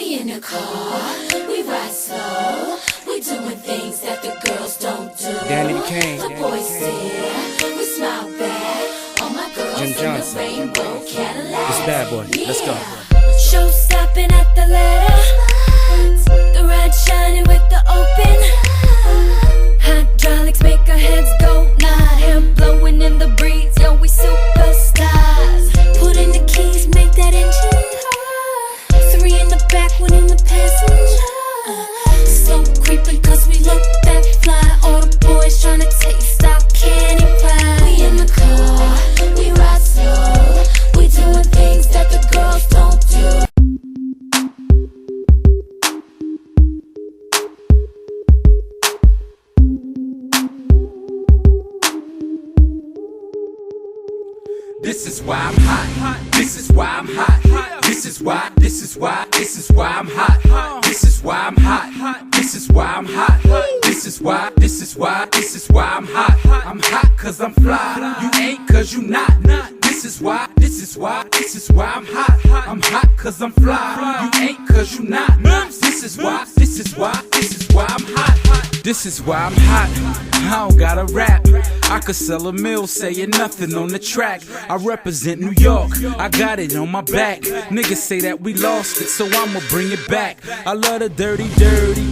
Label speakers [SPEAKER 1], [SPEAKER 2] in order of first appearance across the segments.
[SPEAKER 1] We in the car, we ride slow. We doing things that the girls don't do.
[SPEAKER 2] Danny Kane.
[SPEAKER 1] The boys stare, we smile back. All my girls
[SPEAKER 2] Jim
[SPEAKER 1] in
[SPEAKER 2] Johnson.
[SPEAKER 1] the rainbow Cadillac.
[SPEAKER 2] This bad boy. Let's go.
[SPEAKER 1] Show stopping at the ladder. The red shining with the open. Hydraulics make our heads go nod. Hair blowing in the breeze, yo, we superstars. Put in the keys, make that engine hum. 3 in the back, 1 in the passenger. Slow creeping cause we look that fly. All the boys tryna taste our candy pie. We in the car, we ride slow. We doing things that the girls don't do.
[SPEAKER 3] This is why I'm hot. This is why I'm hot. This is why I'm hot. This is why I'm hot. This is why I'm hot. This is why I'm hot. I'm hot cause I'm fly. You ain't cause you not. This is why I'm hot. I'm hot cause I'm fly. You ain't cause you not. This is why I'm hot. This is why I'm hot. I don't gotta rap. I could sell a mill saying nothing on the track. I represent New York, I got it on my back. Niggas say that we lost it, so I'ma bring it back. I love the dirty,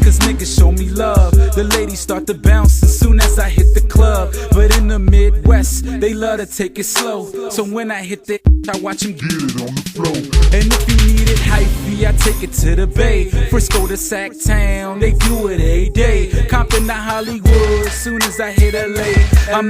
[SPEAKER 3] cause niggas show me love. The ladies start to bounce as soon as I hit the club. But in the Midwest, they love to take it slow. So when I hit the I watch them get it on the floor. And if you need it hyphy, I take it to the Bay. Frisco to Sacktown, they do it every day. Compton to Hollywood, soon as I hit LA, I'm